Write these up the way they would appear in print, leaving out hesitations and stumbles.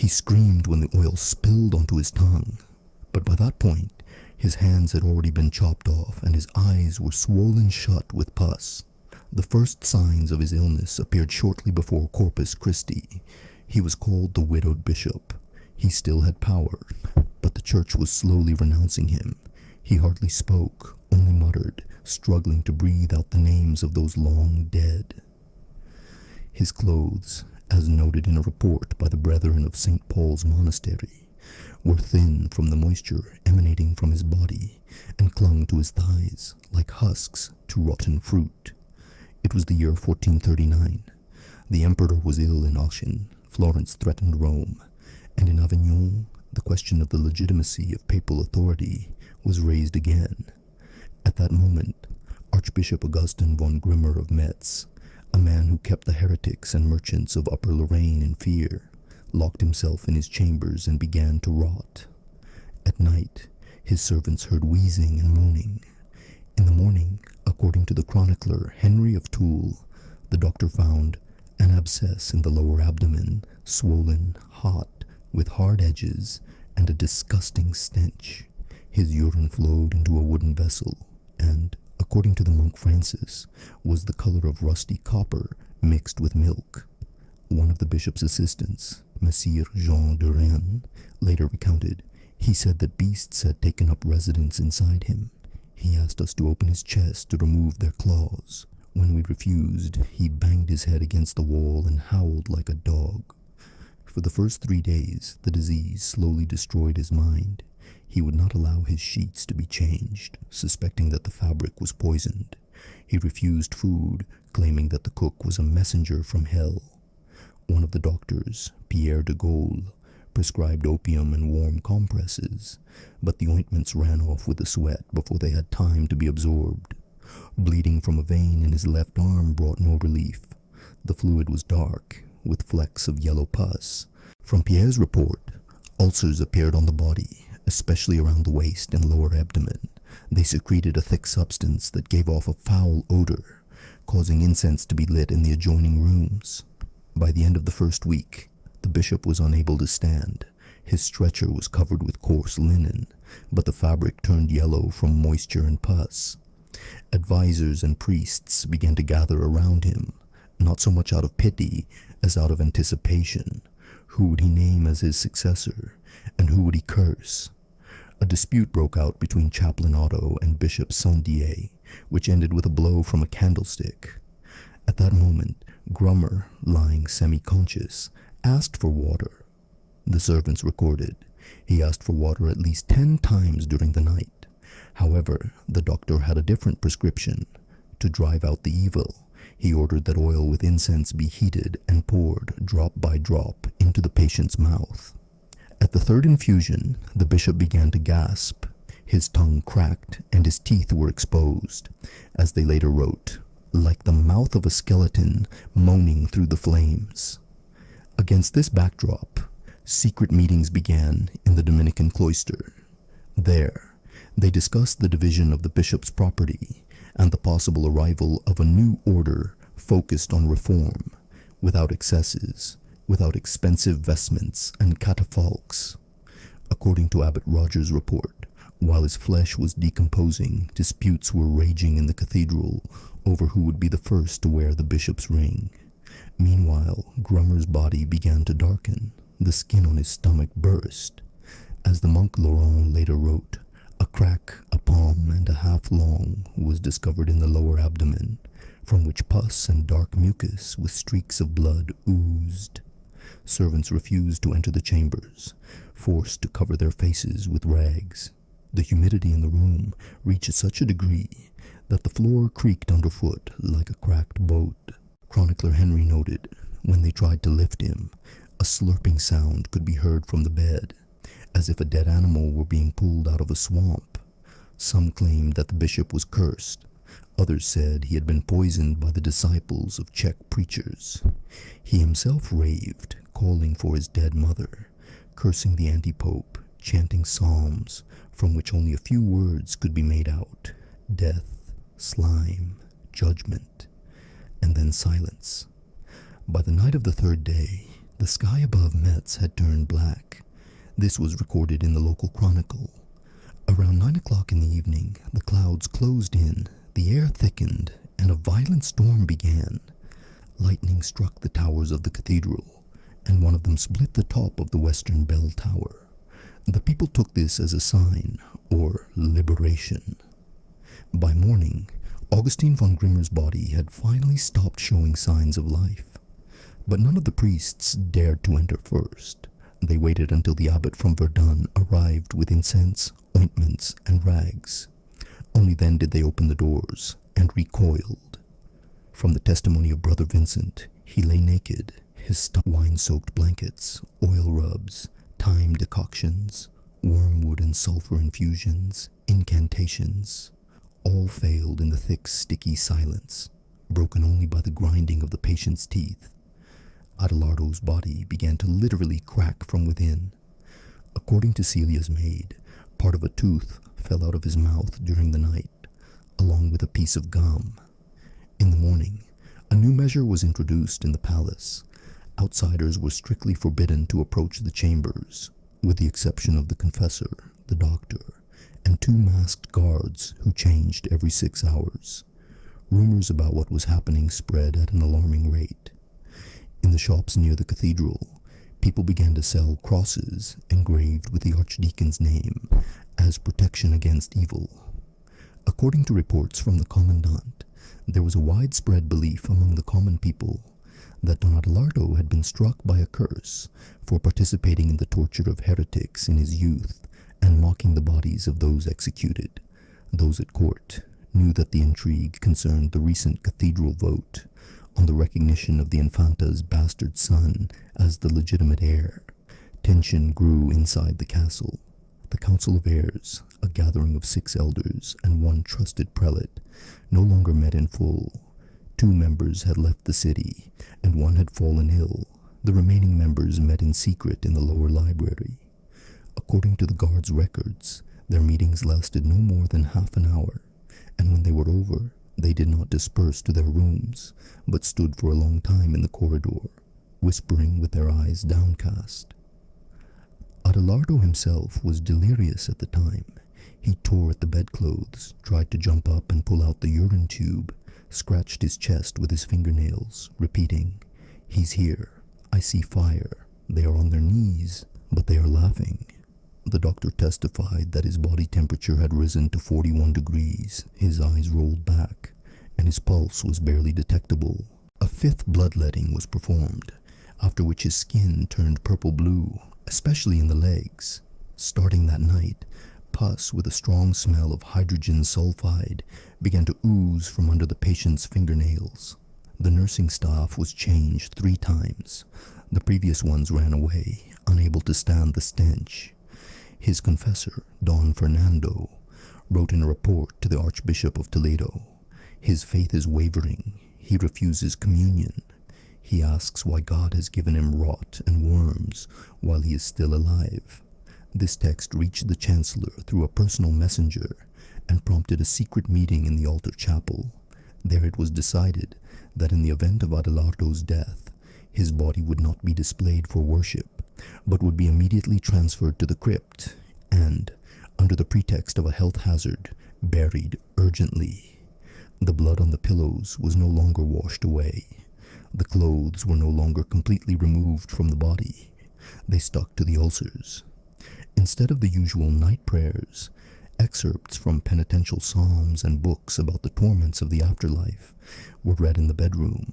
He screamed when the oil spilled onto his tongue, but by that point, his hands had already been chopped off and his eyes were swollen shut with pus. The first signs of his illness appeared shortly before Corpus Christi. He was called the widowed bishop. He still had power, but the church was slowly renouncing him. He hardly spoke, only muttered, struggling to breathe out the names of those long dead. His clothes, as noted in a report by the Brethren of St. Paul's Monastery, were thin from the moisture emanating from his body and clung to his thighs like husks to rotten fruit. It was the year 1439. The emperor was ill in Aachen, Florence threatened Rome, and in Avignon the question of the legitimacy of papal authority was raised again. At that moment, Archbishop Augustin von Grimmer of Metz, a man who kept the heretics and merchants of Upper Lorraine in fear, locked himself in his chambers and began to rot. At night, his servants heard wheezing and moaning. In the morning, according to the chronicler Henry of Toul, the doctor found an abscess in the lower abdomen, swollen, hot, with hard edges, and a disgusting stench. His urine flowed into a wooden vessel, and, according to the monk Francis, was the color of rusty copper mixed with milk. One of the bishop's assistants, Messire Jean de Rennes, later recounted, he said that beasts had taken up residence inside him. He asked us to open his chest to remove their claws. When we refused, he banged his head against the wall and howled like a dog. For the first 3 days, the disease slowly destroyed his mind. He would not allow his sheets to be changed, suspecting that the fabric was poisoned. He refused food, claiming that the cook was a messenger from hell. One of the doctors, Pierre de Gaulle, prescribed opium and warm compresses, but the ointments ran off with the sweat before they had time to be absorbed. Bleeding from a vein in his left arm brought no relief. The fluid was dark, with flecks of yellow pus. From Pierre's report, ulcers appeared on the body, especially around the waist and lower abdomen. They secreted a thick substance that gave off a foul odor, causing incense to be lit in the adjoining rooms. By the end of the first week, the bishop was unable to stand. His stretcher was covered with coarse linen, but the fabric turned yellow from moisture and pus. Advisors and priests began to gather around him, not so much out of pity as out of anticipation. Who would he name as his successor, and who would he curse? A dispute broke out between Chaplain Otto and Bishop Saint-Dié, which ended with a blow from a candlestick. At that moment, Grummer, lying semi-conscious, asked for water. The servants recorded. He asked for water at least 10 times during the night. However, the doctor had a different prescription. To drive out the evil, he ordered that oil with incense be heated and poured drop by drop into the patient's mouth. At the third infusion, the bishop began to gasp. His tongue cracked and his teeth were exposed, as they later wrote, like the mouth of a skeleton moaning through the flames. Against this backdrop, secret meetings began in the Dominican cloister. There, they discussed the division of the bishop's property and the possible arrival of a new order focused on reform, without excesses, without expensive vestments and catafalques. According to Abbot Roger's report, while his flesh was decomposing, disputes were raging in the cathedral over who would be the first to wear the bishop's ring. Meanwhile, Grummer's body began to darken. The skin on his stomach burst. As the monk Laurent later wrote, a crack a palm and a half long was discovered in the lower abdomen, from which pus and dark mucus with streaks of blood oozed. Servants refused to enter the chambers, forced to cover their faces with rags. The humidity in the room reached such a degree that the floor creaked underfoot like a cracked boat. Chronicler Henry noted, when they tried to lift him, a slurping sound could be heard from the bed, as if a dead animal were being pulled out of a swamp. Some claimed that the bishop was cursed. Others said he had been poisoned by the disciples of Czech preachers. He himself raved, calling for his dead mother, cursing the anti-pope, chanting psalms from which only a few words could be made out: death, slime, judgment, and then silence. By the night of the third day, The sky above Metz had turned black. This was recorded in the local chronicle. Around 9 o'clock in the evening, the clouds closed in, the air thickened, and a violent storm began. Lightning struck the towers of the cathedral, and one of them split the top of the western bell tower. The people took this as a sign, or liberation. By morning, Augustine von Grimmer's body had finally stopped showing signs of life. But none of the priests dared to enter first. They waited until the abbot from Verdun arrived with incense, ointments, and rags. Only then did they open the doors, and recoiled. From the testimony of Brother Vincent, he lay naked, his wine-soaked blankets, oil rubs, thyme decoctions, wormwood and sulfur infusions, incantations, all failed in the thick, sticky silence, broken only by the grinding of the patient's teeth. Adelardo's body began to literally crack from within. According to Celia's maid, part of a tooth fell out of his mouth during the night, along with a piece of gum. In the morning, a new measure was introduced in the palace. Outsiders were strictly forbidden to approach the chambers, with the exception of the confessor, the doctor, and 2 masked guards who changed every 6 hours. Rumors about what was happening spread at an alarming rate. In the shops near the cathedral, people began to sell crosses engraved with the archdeacon's name as protection against evil. According to reports from the commandant, there was a widespread belief among the common people that Don Adelardo had been struck by a curse for participating in the torture of heretics in his youth and mocking the bodies of those executed. Those at court knew that the intrigue concerned the recent cathedral vote on the recognition of the Infanta's bastard son as the legitimate heir. Tension grew inside the castle. The Council of Heirs, a gathering of 6 elders and 1 trusted prelate, no longer met in full. 2 members had left the city, and 1 had fallen ill. The remaining members met in secret in the lower library. According to the guards' records, their meetings lasted no more than half an hour, and when they were over, they did not disperse to their rooms, but stood for a long time in the corridor, whispering with their eyes downcast. Adelardo himself was delirious at the time. He tore at the bedclothes, tried to jump up and pull out the urine tube, scratched his chest with his fingernails, repeating, "He's here. I see fire. They are on their knees, but they are laughing." The doctor testified that his body temperature had risen to 41 degrees, his eyes rolled back, and his pulse was barely detectable. A 5th bloodletting was performed, after which his skin turned purple-blue, especially in the legs. Starting that night, pus with a strong smell of hydrogen sulfide began to ooze from under the patient's fingernails. The nursing staff was changed 3 times. The previous ones ran away, unable to stand the stench. His confessor, Don Fernando, wrote in a report to the Archbishop of Toledo, "His faith is wavering. He refuses communion. He asks why God has given him rot and worms while he is still alive." This text reached the chancellor through a personal messenger and prompted a secret meeting in the altar chapel. There it was decided that in the event of Adelardo's death, his body would not be displayed for worship, but would be immediately transferred to the crypt and, under the pretext of a health hazard, buried urgently. The blood on the pillows was no longer washed away. The clothes were no longer completely removed from the body. They stuck to the ulcers. Instead of the usual night prayers, excerpts from penitential psalms and books about the torments of the afterlife were read in the bedroom.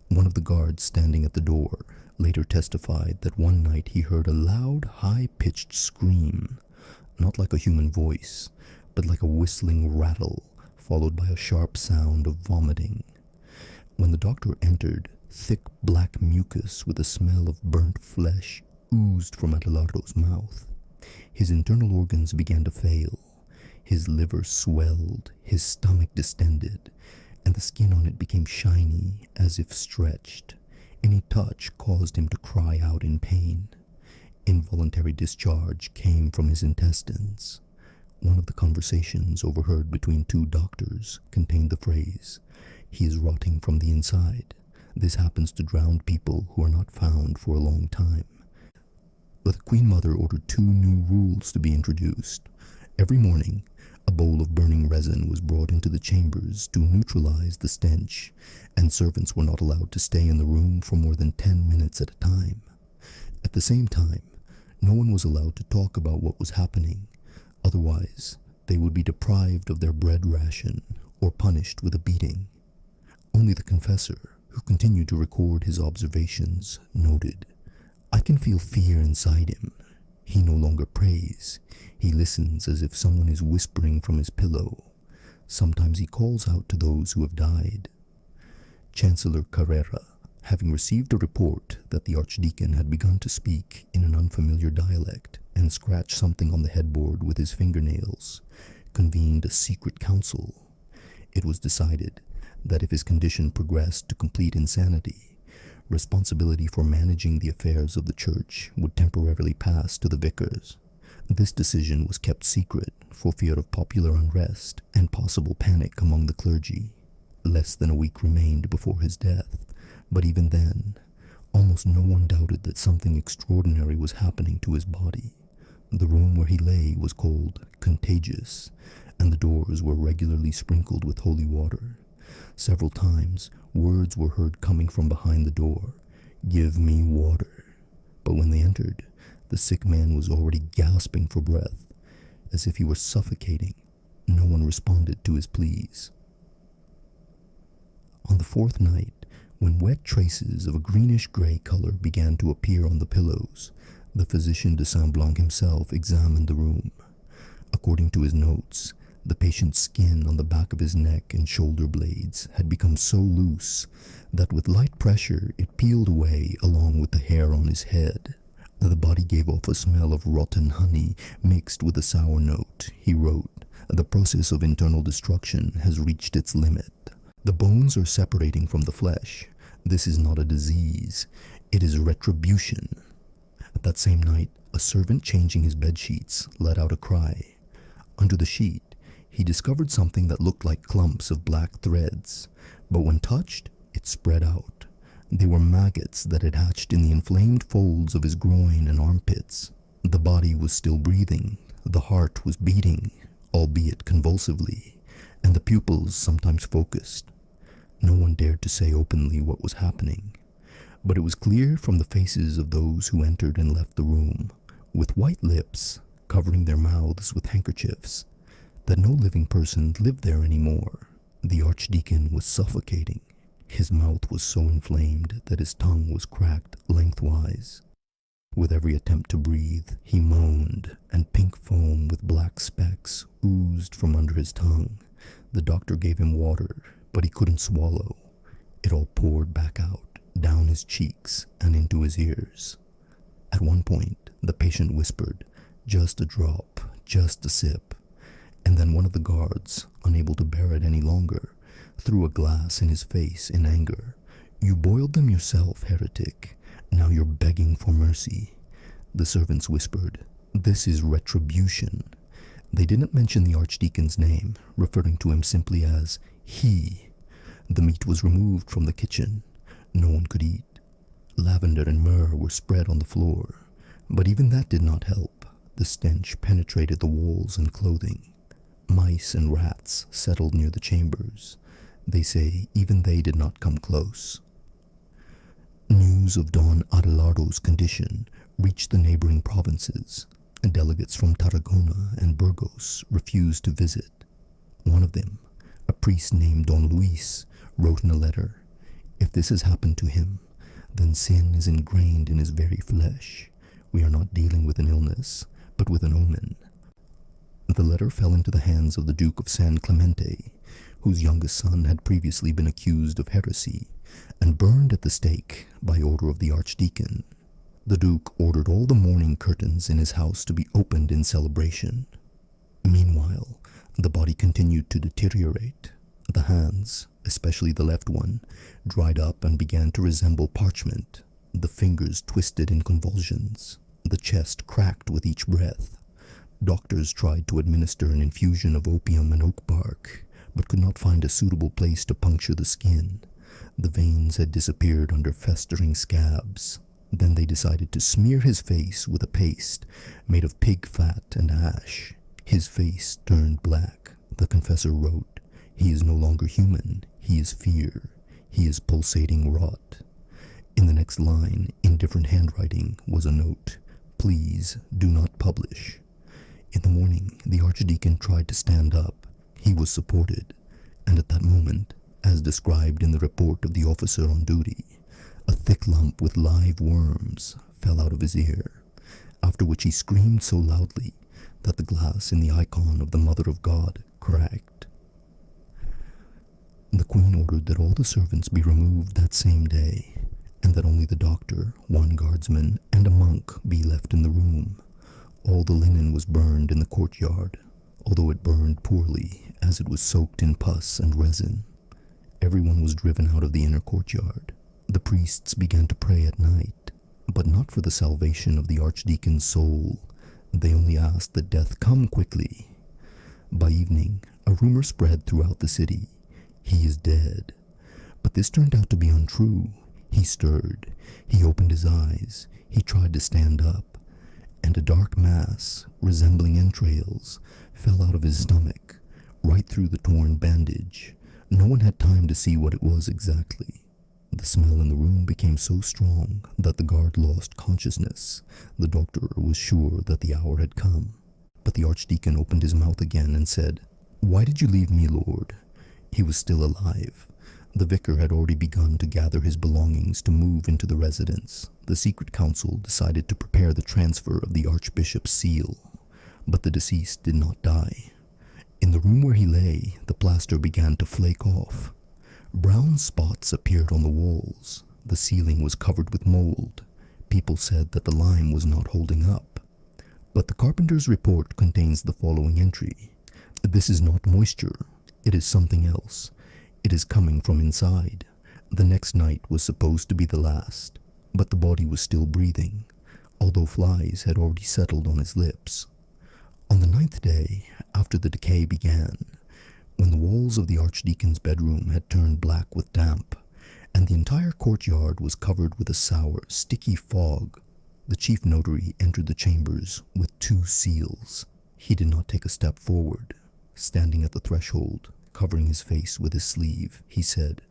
One of the guards standing at the door later testified that one night he heard a loud, high-pitched scream, not like a human voice, but like a whistling rattle, followed by a sharp sound of vomiting. When the doctor entered, thick black mucus with a smell of burnt flesh oozed from Adelardo's mouth. His internal organs began to fail. His liver swelled, his stomach distended, and the skin on it became shiny as if stretched. Any touch caused him to cry out in pain. Involuntary discharge came from his intestines. One of the conversations overheard between 2 doctors contained the phrase, "He is rotting from the inside." This happens to drowned people who are not found for a long time. But the Queen Mother ordered 2 new rules to be introduced. Every morning, a bowl of burning resin was brought into the chambers to neutralize the stench, and servants were not allowed to stay in the room for more than 10 minutes at a time. At the same time, no one was allowed to talk about what was happening, otherwise they would be deprived of their bread ration or punished with a beating. Only the confessor, who continued to record his observations, noted, "I can feel fear inside him. He no longer prays. He listens as if someone is whispering from his pillow. Sometimes he calls out to those who have died." Chancellor Carrera, having received a report that the archdeacon had begun to speak in an unfamiliar dialect and scratch something on the headboard with his fingernails, convened a secret council. It was decided that if his condition progressed to complete insanity, responsibility for managing the affairs of the church would temporarily pass to the vicars. This decision was kept secret for fear of popular unrest and possible panic among the clergy. Less than a week remained before his death, but even then, almost no one doubted that something extraordinary was happening to his body. The room where he lay was called contagious, and the doors were regularly sprinkled with holy water. Several times, words were heard coming from behind the door, "Give me water." But when they entered, the sick man was already gasping for breath, as if he were suffocating. No one responded to his pleas. On the 4th night, when wet traces of a greenish-gray color began to appear on the pillows, the physician de Saint-Blanc himself examined the room. According to his notes, the patient's skin on the back of his neck and shoulder blades had become so loose that with light pressure it peeled away along with the hair on his head. The body gave off a smell of rotten honey mixed with a sour note. He wrote, "The process of internal destruction has reached its limit. The bones are separating from the flesh. This is not a disease. It is retribution." That same night, a servant changing his bedsheets let out a cry. Under the sheet, he discovered something that looked like clumps of black threads, but when touched, it spread out. They were maggots that had hatched in the inflamed folds of his groin and armpits. The body was still breathing, the heart was beating, albeit convulsively, and the pupils sometimes focused. No one dared to say openly what was happening, but it was clear from the faces of those who entered and left the room, with white lips covering their mouths with handkerchiefs, that no living person lived there anymore. The archdeacon was suffocating. His mouth was so inflamed that his tongue was cracked lengthwise. With every attempt to breathe, he moaned, and pink foam with black specks oozed from under his tongue. The doctor gave him water, but he couldn't swallow. It all poured back out, down his cheeks and into his ears. At one point, the patient whispered, "Just a drop, just a sip." And then one of the guards, unable to bear it any longer, threw a glass in his face in anger. "You boiled them yourself, heretic. Now you're begging for mercy." The servants whispered, "This is retribution." They didn't mention the archdeacon's name, referring to him simply as he. The meat was removed from the kitchen. No one could eat. Lavender and myrrh were spread on the floor, but even that did not help. The stench penetrated the walls and clothing. Mice and rats settled near the chambers. They say even they did not come close. News of Don Adelardo's condition reached the neighboring provinces, and delegates from Tarragona and Burgos refused to visit. One of them, a priest named Don Luis, wrote in a letter, "If this has happened to him, then sin is ingrained in his very flesh. We are not dealing with an illness, but with an omen." The letter fell into the hands of the Duke of San Clemente, whose youngest son had previously been accused of heresy and burned at the stake by order of the archdeacon. The Duke ordered all the mourning curtains in his house to be opened in celebration. Meanwhile, the body continued to deteriorate. The hands, especially the left one, dried up and began to resemble parchment. The fingers twisted in convulsions. The chest cracked with each breath. Doctors tried to administer an infusion of opium and oak bark, but could not find a suitable place to puncture the skin. The veins had disappeared under festering scabs. Then they decided to smear his face with a paste made of pig fat and ash. His face turned black. The confessor wrote, "He is no longer human. He is fear. He is pulsating rot." In the next line, in different handwriting, was a note, "Please do not publish." In the morning, the archdeacon tried to stand up. He was supported, and at that moment, as described in the report of the officer on duty, a thick lump with live worms fell out of his ear, after which he screamed so loudly that the glass in the icon of the Mother of God cracked. The queen ordered that all the servants be removed that same day, and that only the doctor, one guardsman, and a monk be left in the room. All the linen was burned in the courtyard, although it burned poorly, as it was soaked in pus and resin. Everyone was driven out of the inner courtyard. The priests began to pray at night, but not for the salvation of the archdeacon's soul. They only asked that death come quickly. By evening, a rumor spread throughout the city. "He is dead." But this turned out to be untrue. He stirred. He opened his eyes. He tried to stand up, and a dark mass, resembling entrails, fell out of his stomach, right through the torn bandage. No one had time to see what it was exactly. The smell in the room became so strong that the guard lost consciousness. The doctor was sure that the hour had come. But the archdeacon opened his mouth again and said, "Why did you leave me, Lord?" He was still alive. The vicar had already begun to gather his belongings to move into the residence. The secret council decided to prepare the transfer of the archbishop's seal, but the deceased did not die. In the room where he lay, the plaster began to flake off. Brown spots appeared on the walls. The ceiling was covered with mold. People said that the lime was not holding up. But the carpenter's report contains the following entry. "This is not moisture. It is something else. It is coming from inside." The next night was supposed to be the last, but the body was still breathing, although flies had already settled on his lips. On the 9th day, after the decay began, when the walls of the archdeacon's bedroom had turned black with damp, and the entire courtyard was covered with a sour, sticky fog, the chief notary entered the chambers with 2 seals. He did not take a step forward. Standing at the threshold, covering his face with his sleeve, he said,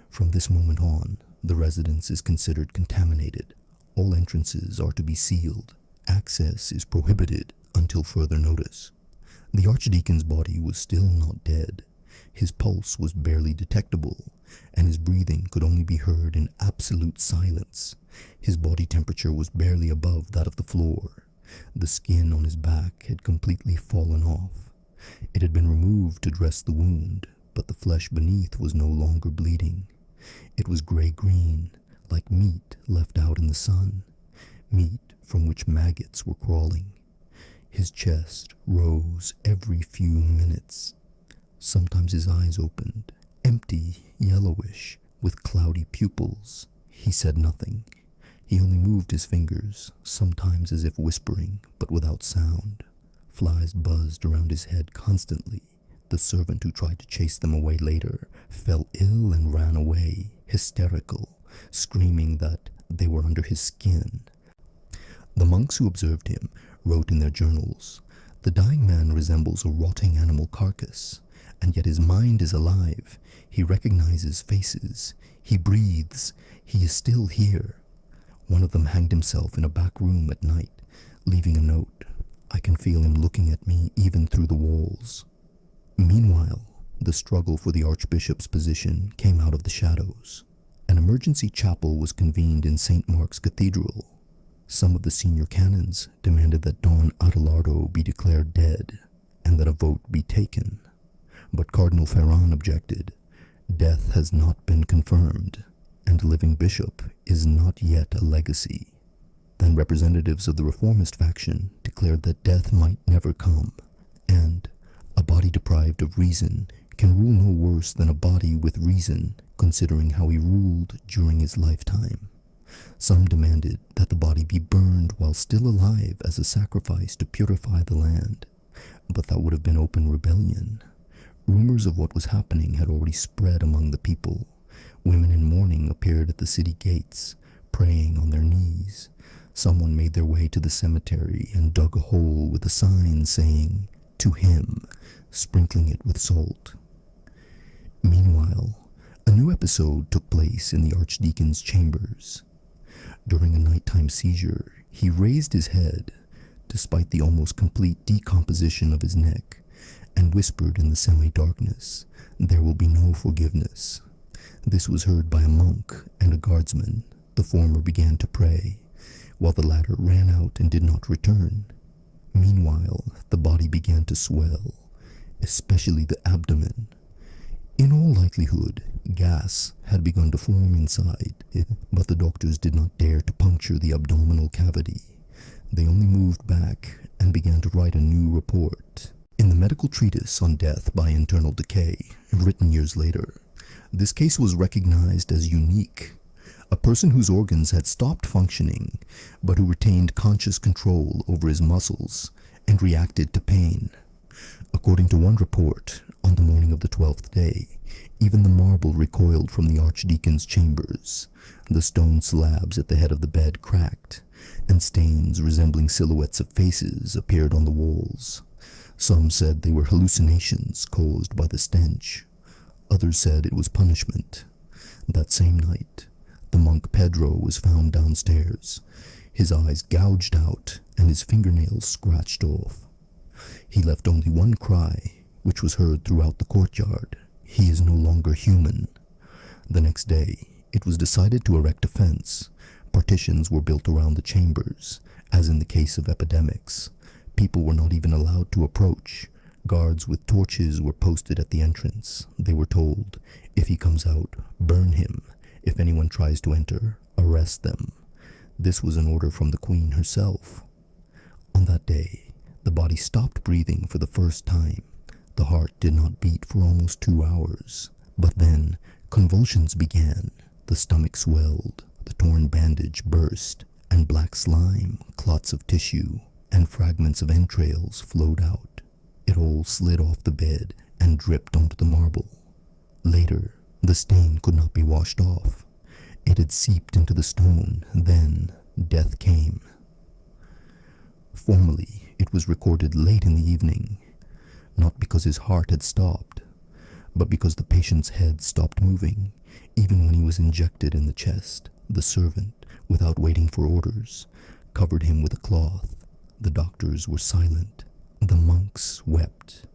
"From this moment on, the residence is considered contaminated. All entrances are to be sealed. Access is prohibited until further notice." The archdeacon's body was still not dead. His pulse was barely detectable, and his breathing could only be heard in absolute silence. His body temperature was barely above that of the floor. The skin on his back had completely fallen off. It had been removed to dress the wound, but the flesh beneath was no longer bleeding. It was gray-green, like meat left out in the sun, meat from which maggots were crawling. His chest rose every few minutes. Sometimes his eyes opened, empty, yellowish, with cloudy pupils. He said nothing. He only moved his fingers, sometimes as if whispering, but without sound. Flies buzzed around his head constantly. The servant who tried to chase them away later fell ill and ran away, hysterical, screaming that they were under his skin. The monks who observed him wrote in their journals, "The dying man resembles a rotting animal carcass, and yet his mind is alive. He recognizes faces. He breathes. He is still here." One of them hanged himself in a back room at night, leaving a note, "I can feel him looking at me even through the walls." Meanwhile, the struggle for the archbishop's position came out of the shadows. An emergency chapel was convened in St. Mark's Cathedral. Some of the senior canons demanded that Don Adelardo be declared dead and that a vote be taken. But Cardinal Ferran objected. Death has not been confirmed, and a living bishop is not yet a legacy. Then representatives of the reformist faction declared that death might never come, and a body deprived of reason can rule no worse than a body with reason, considering how he ruled during his lifetime. Some demanded that the body be burned while still alive as a sacrifice to purify the land, but that would have been open rebellion. Rumors of what was happening had already spread among the people. Women in mourning appeared at the city gates, praying on their knees. Someone made their way to the cemetery and dug a hole with a sign saying, "To him," sprinkling it with salt. Meanwhile, a new episode took place in the Archdeacon's chambers. During a nighttime seizure, he raised his head, despite the almost complete decomposition of his neck, and whispered in the semi-darkness, "There will be no forgiveness." This was heard by a monk and a guardsman. The former began to pray, while the latter ran out and did not return. Meanwhile, the body began to swell, especially the abdomen. In all likelihood, gas had begun to form inside, but the doctors did not dare to puncture the abdominal cavity. They only moved back and began to write a new report. In the medical treatise on death by internal decay, written years later, this case was recognized as unique. A person whose organs had stopped functioning, but who retained conscious control over his muscles and reacted to pain. According to one report, on the morning of the 12th day, even the marble recoiled from the archdeacon's chambers. The stone slabs at the head of the bed cracked, and stains resembling silhouettes of faces appeared on the walls. Some said they were hallucinations caused by the stench. Others said it was punishment. That same night, the monk Pedro was found downstairs, his eyes gouged out and his fingernails scratched off. He left only one cry, which was heard throughout the courtyard: "He is no longer human." The next day, it was decided to erect a fence. Partitions were built around the chambers. As in the case of epidemics, people were not even allowed to approach. Guards with torches were posted at the entrance. They were told, "If he comes out, burn him. If anyone tries to enter, arrest them." This was an order from the Queen herself. On that day, the body stopped breathing for the first time. The heart did not beat for almost 2 hours. But then, convulsions began. The stomach swelled, the torn bandage burst, and black slime, clots of tissue, and fragments of entrails flowed out. It all slid off the bed and dripped onto the marble. Later, the stain could not be washed off. It had seeped into the stone. Then, death came. Formally, it was recorded late in the evening, not because his heart had stopped, but because the patient's head stopped moving. Even when he was injected in the chest, the servant, without waiting for orders, covered him with a cloth. The doctors were silent. The monks wept.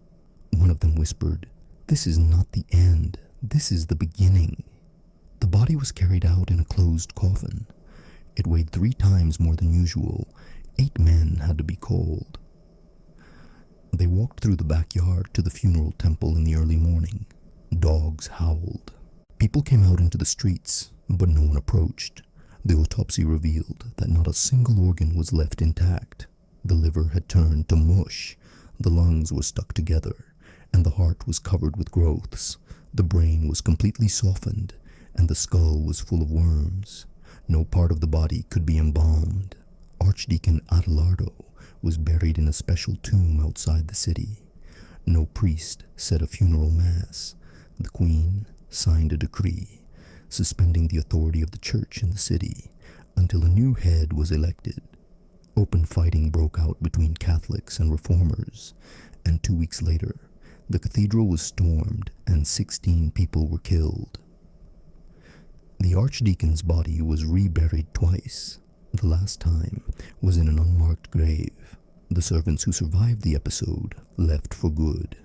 One of them whispered, "This is not the end. This is the beginning." The body was carried out in a closed coffin. It weighed 3 times more than usual. 8 men had to be called. They walked through the backyard to the funeral temple in the early morning. Dogs howled. People came out into the streets, but no one approached. The autopsy revealed that not a single organ was left intact. The liver had turned to mush, the lungs were stuck together, and the heart was covered with growths. The brain was completely softened, and the skull was full of worms. No part of the body could be embalmed. Archdeacon Adelardo was buried in a special tomb outside the city. No priest said a funeral mass. The Queen signed a decree, suspending the authority of the church in the city until a new head was elected. Open fighting broke out between Catholics and Reformers, and 2 weeks later, the cathedral was stormed and 16 people were killed. The archdeacon's body was reburied twice. The last time was in an unmarked grave. The servants who survived the episode left for good.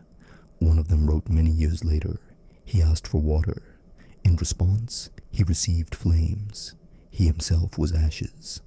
One of them wrote many years later. He asked for water. In response, he received flames. He himself was ashes.